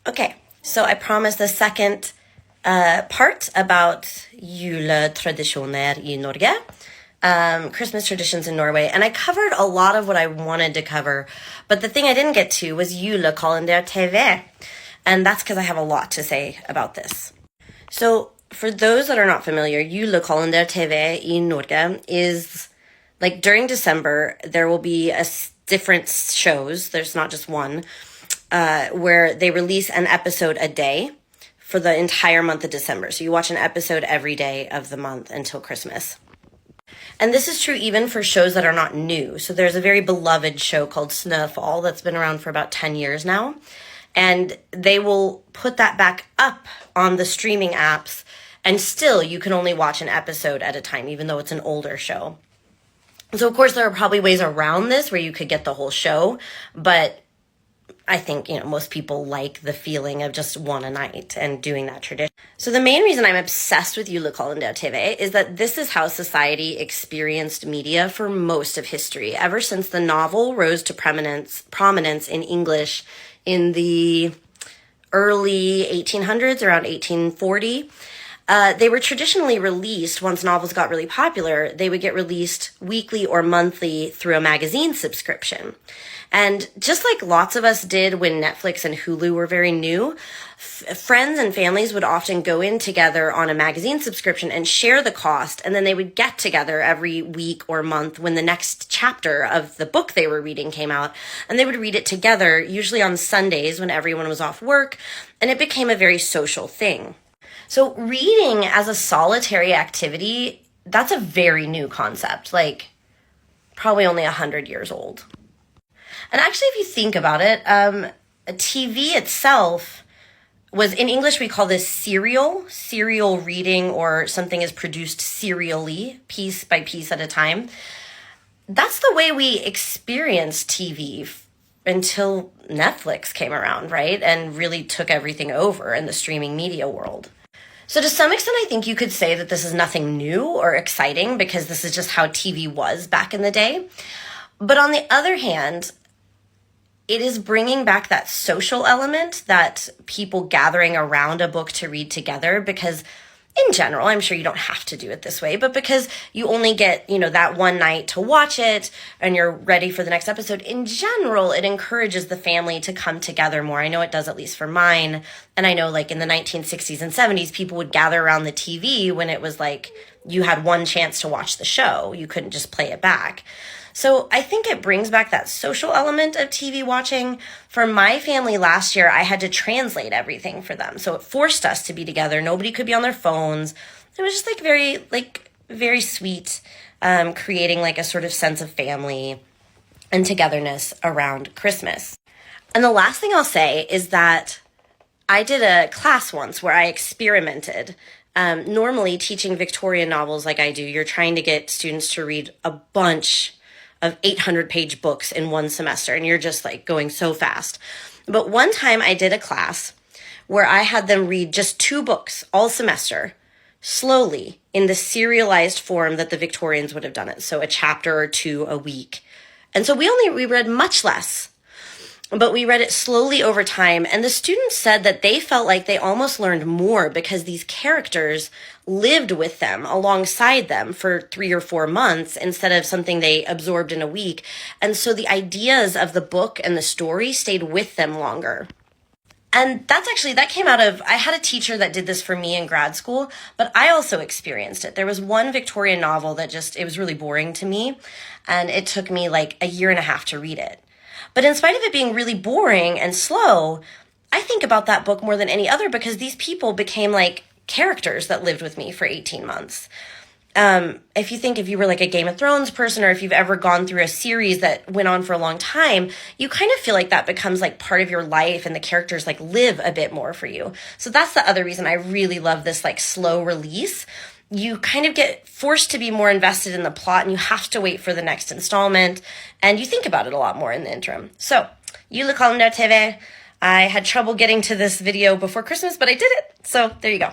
Okay, so I promised the second part about juletradisjoner i Norge, Christmas traditions in Norway, and I covered a lot of what I wanted to cover, but the thing I didn't get to was julekalender TV, and that's because I have a lot to say about this. So for those that are not familiar, julekalender TV i Norge is like during December, there will be different shows, there's not just one, where they release an episode a day for the entire month of December. So you watch an episode every day of the month until Christmas. And this is true even for shows that are not new. So there's a very beloved show called Snowfall that's been around for about 10 years now. And they will put that back up on the streaming apps. And still, you can only watch an episode at a time, even though it's an older show. So, of course, there are probably ways around this where you could get the whole show. But I think, most people like the feeling of just one a night and doing that tradition. So the main reason I'm obsessed with julekalender TV is that this is how society experienced media for most of history, ever since the novel rose to prominence in English in the early 1800s, around 1840. They were traditionally released, once novels got really popular, they would get released weekly or monthly through a magazine subscription. And just like lots of us did when Netflix and Hulu were very new, friends and families would often go in together on a magazine subscription and share the cost, and then they would get together every week or month when the next chapter of the book they were reading came out, and they would read it together, usually on Sundays when everyone was off work, and it became a very social thing. So reading as a solitary activity, that's a very new concept, like probably only 100 years old. And actually, if you think about it, TV itself was, in English, we call this serial reading, or something is produced serially, piece by piece at a time. That's the way we experienced TV until Netflix came around, right? And really took everything over in the streaming media world. So to some extent, I think you could say that this is nothing new or exciting because this is just how TV was back in the day. But on the other hand, it is bringing back that social element, that people gathering around a book to read together, because in general, I'm sure you don't have to do it this way, but because you only get, that one night to watch it and you're ready for the next episode, in general, it encourages the family to come together more. I know it does, at least for mine. And I know like in the 1960s and 70s, people would gather around the TV when it was like you had one chance to watch the show. You couldn't just play it back. So I think it brings back that social element of TV watching. For my family last year, I had to translate everything for them. So it forced us to be together. Nobody could be on their phones. It was just very sweet, creating like a sort of sense of family and togetherness around Christmas. And the last thing I'll say is that I did a class once where I experimented. Normally teaching Victorian novels like I do, you're trying to get students to read a bunch of 800-page books in one semester, and you're just like going so fast. But one time I did a class where I had them read just 2 books all semester, slowly, in the serialized form that the Victorians would have done it. So a chapter or 2 a week. And so we read much less, but we read it slowly over time. And the students said that they felt like they almost learned more because these characters lived with them, alongside them for 3 or 4 months instead of something they absorbed in a week. And so the ideas of the book and the story stayed with them longer. And that came out of, I had a teacher that did this for me in grad school, but I also experienced it. There was one Victorian novel that it was really boring to me, and it took me like a year and a half to read it. But in spite of it being really boring and slow, I think about that book more than any other because these people became like characters that lived with me for 18 months. If you were like a Game of Thrones person, or if you've ever gone through a series that went on for a long time, you kind of feel like that becomes like part of your life and the characters like live a bit more for you. So that's the other reason I really love this like slow release. You kind of get forced to be more invested in the plot, and you have to wait for the next installment, and you think about it a lot more in the interim. So, julekalender TV. I had trouble getting to this video before Christmas, but I did it. So there you go.